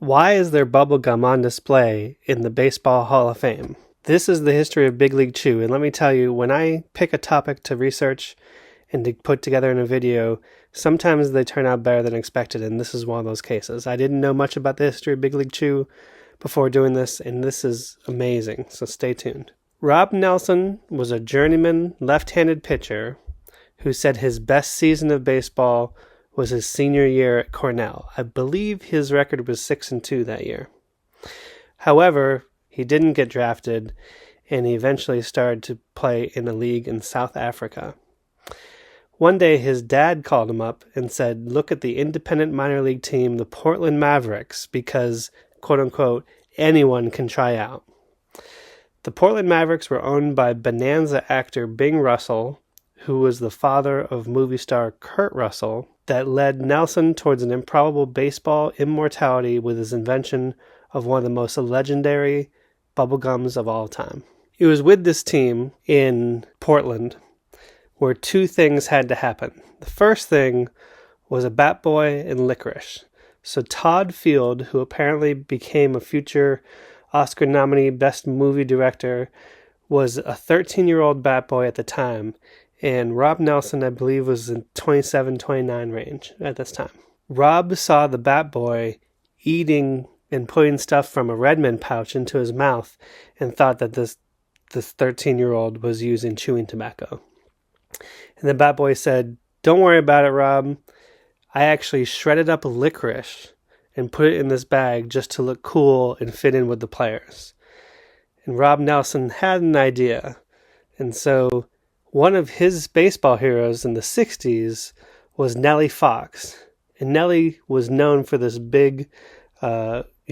Why is there bubblegum on display in the Baseball Hall of Fame? This is the history of Big League Chew, and let me tell you, when I pick a topic to research and to put together in a video, sometimes they turn out better than expected, and this is one of those cases. I didn't know much about the history of Big League Chew before doing this, and this is amazing, so stay tuned. Rob Nelson was a journeyman left-handed pitcher who said his best season of baseball was his senior year at Cornell. I believe his record was 6-2 that year. However, he didn't get drafted, and he eventually started to play in a league in South Africa. One day, his dad called him up and said, look at the independent minor league team, the Portland Mavericks, because, quote-unquote, anyone can try out. The Portland Mavericks were owned by Bonanza actor Bing Russell, who was the father of movie star Kurt Russell, that led Nelson towards an improbable baseball immortality with his invention of one of the most legendary bubblegums of all time. It was with this team in Portland where two things had to happen. The first thing was a bat boy and licorice. So Todd Field, who apparently became a future Oscar nominee Best Movie Director, was a 13-year-old bat boy at the time, and Rob Nelson, I believe, was in 27, 29 range at this time. Rob saw the bat boy eating and putting stuff from a Redmond pouch into his mouth and thought that this 13-year-old was using chewing tobacco. And the bat boy said, don't worry about it, Rob. I actually shredded up licorice and put it in this bag just to look cool and fit in with the players. And Rob Nelson had an idea. And so one of his baseball heroes in the 60s was Nellie Fox. And Nellie was known for this big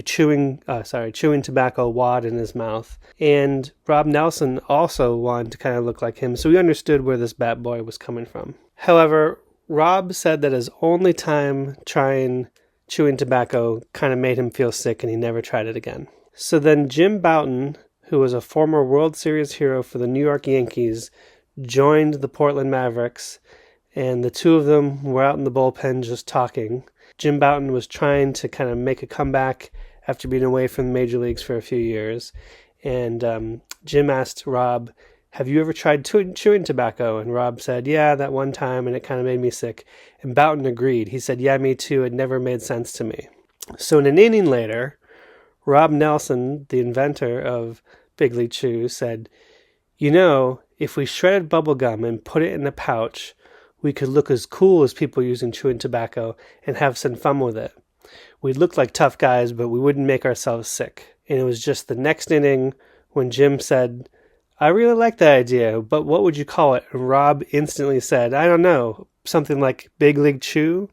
chewing tobacco wad in his mouth. And Rob Nelson also wanted to kind of look like him, so he understood where this bat boy was coming from. However, Rob said that his only time trying chewing tobacco kind of made him feel sick, and he never tried it again. So then Jim Bouton, who was a former World Series hero for the New York Yankees, joined the Portland Mavericks, and the two of them were out in the bullpen just talking. Jim Bouton was trying to kind of make a comeback after being away from the major leagues for a few years, and Jim asked Rob, have you ever tried chewing tobacco? And Rob said, yeah, that one time, and it kind of made me sick. And Bouton agreed. He said, yeah, me too. It never made sense to me. So an inning later, Rob Nelson, the inventor of Big League Chew, said, you know, if we shredded bubblegum and put it in a pouch, we could look as cool as people using chewing tobacco and have some fun with it. We'd look like tough guys, but we wouldn't make ourselves sick. And it was just the next inning when Jim said, I really like that idea, but what would you call it? And Rob instantly said, I don't know, something like Big League Chew,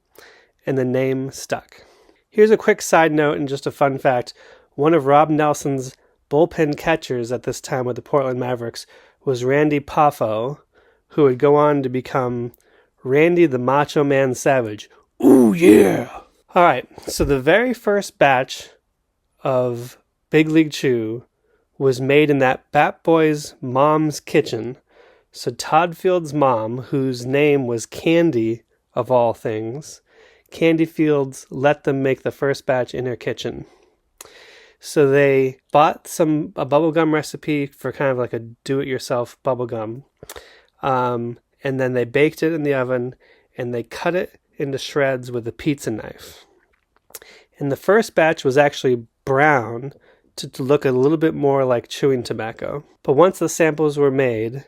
and the name stuck. Here's a quick side note and just a fun fact. One of Rob Nelson's bullpen catchers at this time with the Portland Mavericks was Randy Poffo, who would go on to become Randy the Macho Man Savage. Ooh, yeah! Alright, so the very first batch of Big League Chew was made in that bat boy's mom's kitchen. So Todd Field's mom, whose name was Candy of all things, Candy Fields let them make the first batch in her kitchen. So they bought a bubblegum recipe for kind of like a do-it-yourself bubblegum. And then they baked it in the oven and they cut it into shreds with a pizza knife. And the first batch was actually brown to look a little bit more like chewing tobacco. But once the samples were made,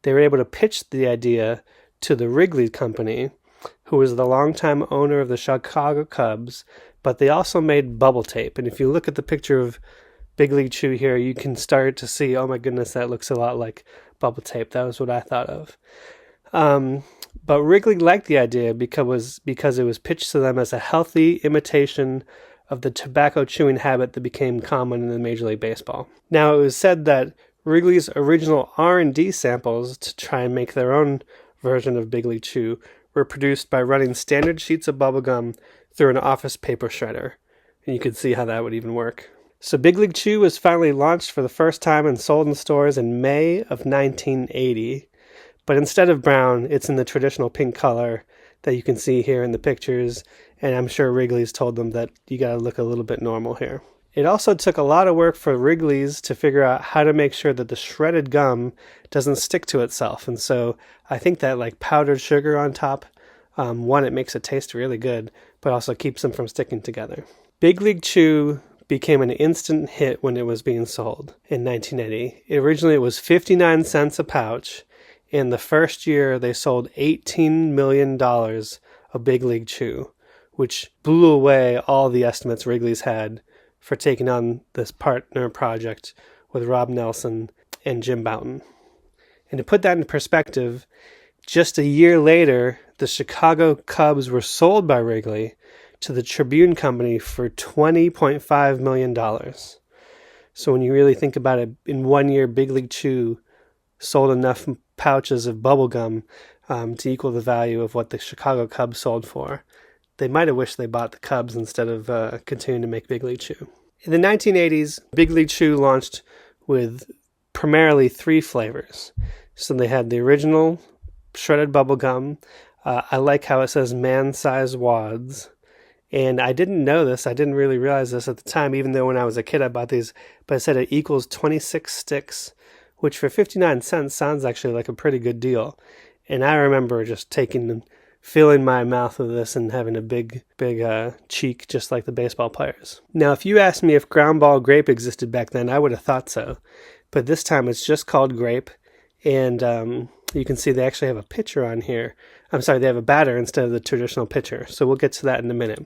they were able to pitch the idea to the Wrigley company, who was the longtime owner of the Chicago Cubs, but they also made bubble tape. And if you look at the picture of Big League Chew here, you can start to see, oh my goodness, that looks a lot like bubble tape. That was what I thought of. But Wrigley liked the idea because it was pitched to them as a healthy imitation of the tobacco chewing habit that became common in the Major League Baseball. Now, it was said that Wrigley's original R&D samples to try and make their own version of Big League Chew were produced by running standard sheets of bubblegum through an office paper shredder. And you could see how that would even work. So Big League Chew was finally launched for the first time and sold in stores in May of 1980. But instead of brown, it's in the traditional pink color that you can see here in the pictures. and I'm sure Wrigley's told them that you got to look a little bit normal here. It also took a lot of work for Wrigley's to figure out how to make sure that the shredded gum doesn't stick to itself. And so I think that like powdered sugar on top, one, it makes it taste really good, but also keeps them from sticking together. Big League Chew became an instant hit when it was being sold in 1980. Originally, it was 59 cents a pouch. In the first year, they sold $18 million of Big League Chew, which blew away all the estimates Wrigley's had for taking on this partner project with Rob Nelson and Jim Bouton. And to put that in perspective, just a year later, the Chicago Cubs were sold by Wrigley to the Tribune Company for $20.5 million. So when you really think about it, in 1 year, Big League Chew sold enough pouches of bubble gum to equal the value of what the Chicago Cubs sold for. They might have wished they bought the Cubs instead of continuing to make Big League Chew. In the 1980s, Big League Chew launched with primarily 3 flavors. So they had the original shredded bubble gum. I like how it says man-sized wads. And I didn't know this. I didn't really realize this at the time, even though when I was a kid I bought these. But it said it equals 26 sticks, which for 59 cents sounds actually like a pretty good deal. And I remember just filling my mouth with this and having a big cheek just like the baseball players. Now, if you asked me if ground ball grape existed back then, I would have thought so. But this time it's just called grape. And you can see they actually have a pitcher on here. I'm sorry, they have a batter instead of the traditional pitcher. So we'll get to that in a minute.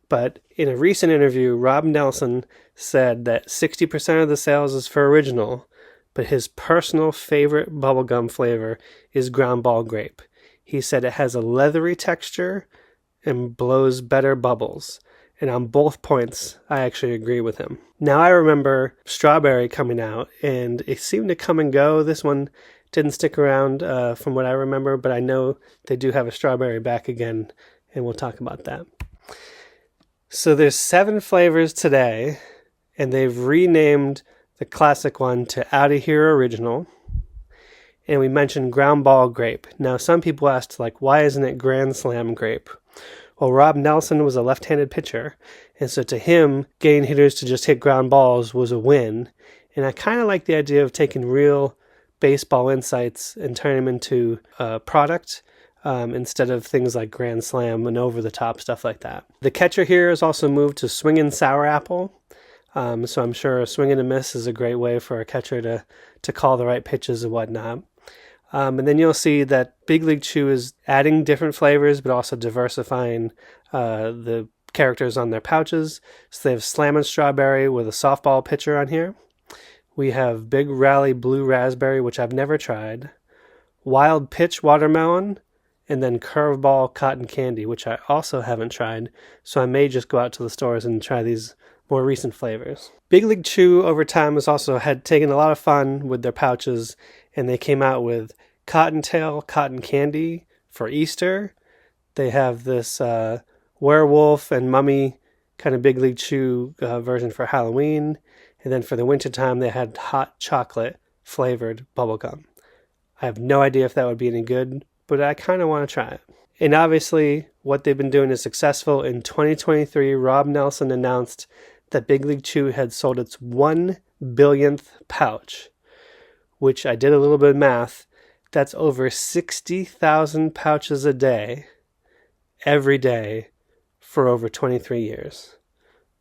But in a recent interview, Rob Nelson said that 60% of the sales is for original, but his personal favorite bubblegum flavor is ground ball grape. He said it has a leathery texture and blows better bubbles. And on both points, I actually agree with him. Now, I remember strawberry coming out, and it seemed to come and go. This one didn't stick around from what I remember, but I know they do have a strawberry back again, and we'll talk about that. So there's 7 flavors today, and they've renamed the classic one to Outta Here Original. And we mentioned ground ball grape. Now, some people asked, why isn't it Grand Slam grape? Well, Rob Nelson was a left-handed pitcher, and so to him, getting hitters to just hit ground balls was a win. And I kind of like the idea of taking real baseball insights and turning them into a product instead of things like Grand Slam and over-the-top stuff like that. The catcher here has also moved to swinging sour apple. So I'm sure a swing and a miss is a great way for a catcher to call the right pitches and whatnot. And then you'll see that Big League Chew is adding different flavors, but also diversifying the characters on their pouches. So they have Slammin' Strawberry with a softball pitcher on here. We have Big Rally Blue Raspberry, which I've never tried. Wild Pitch Watermelon, and then Curveball Cotton Candy, which I also haven't tried. So I may just go out to the stores and try these more recent flavors. Big League Chew over time has also had taken a lot of fun with their pouches, and they came out with Cottontail Cotton Candy for Easter. They have this werewolf and mummy kind of Big League Chew version for Halloween. And then for the wintertime, they had hot chocolate flavored bubblegum. I have no idea if that would be any good, but I kind of want to try it. And obviously, what they've been doing is successful. In 2023, Rob Nelson announced that Big League Chew had sold its 1 billionth pouch, which I did a little bit of math. That's over 60,000 pouches a day, every day, for over 23 years,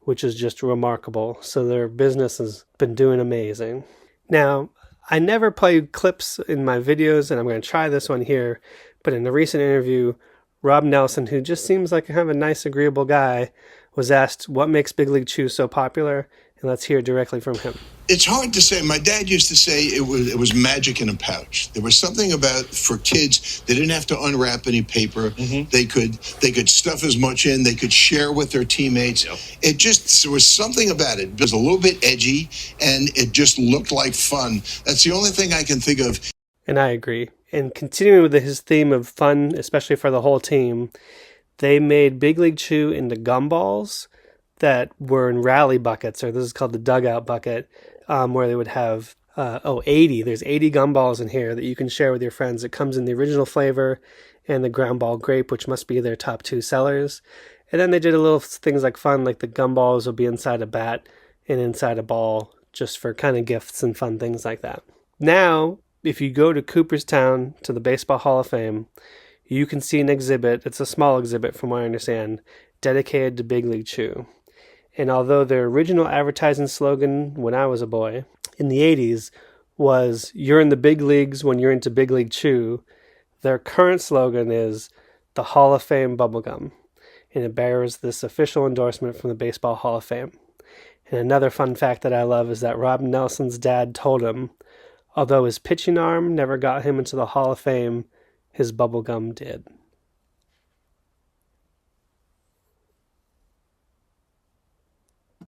which is just remarkable. So their business has been doing amazing. Now, I never play clips in my videos, and I'm going to try this one here. But in a recent interview, Rob Nelson, who just seems like kind of a nice, agreeable guy, was asked what makes Big League Chew so popular, and let's hear directly from him. It's hard to say. My dad used to say it was magic in a pouch. There was something about, for kids, they didn't have to unwrap any paper. Mm-hmm. They could stuff as much in. They could share with their teammates. Yep. There was something about it. It was a little bit edgy, and it just looked like fun. That's the only thing I can think of. And I agree. And continuing with his theme of fun, especially for the whole team, they made Big League Chew into gumballs that were in rally buckets, or this is called the dugout bucket, where they would have 80. There's 80 gumballs in here that you can share with your friends. It comes in the original flavor and the ground ball grape, which must be their top 2 sellers. And then they did a little things like fun, like the gumballs will be inside a bat and inside a ball, just for kind of gifts and fun things like that. Now, if you go to Cooperstown to the Baseball Hall of Fame, you can see an exhibit. It's a small exhibit from what I understand, dedicated to Big League Chew. And although their original advertising slogan when I was a boy in the 80s was, "You're in the big leagues when you're into Big League Chew," their current slogan is the Hall of Fame Bubblegum. And it bears this official endorsement from the Baseball Hall of Fame. And another fun fact that I love is that Rob Nelson's dad told him, although his pitching arm never got him into the Hall of Fame, his bubblegum did.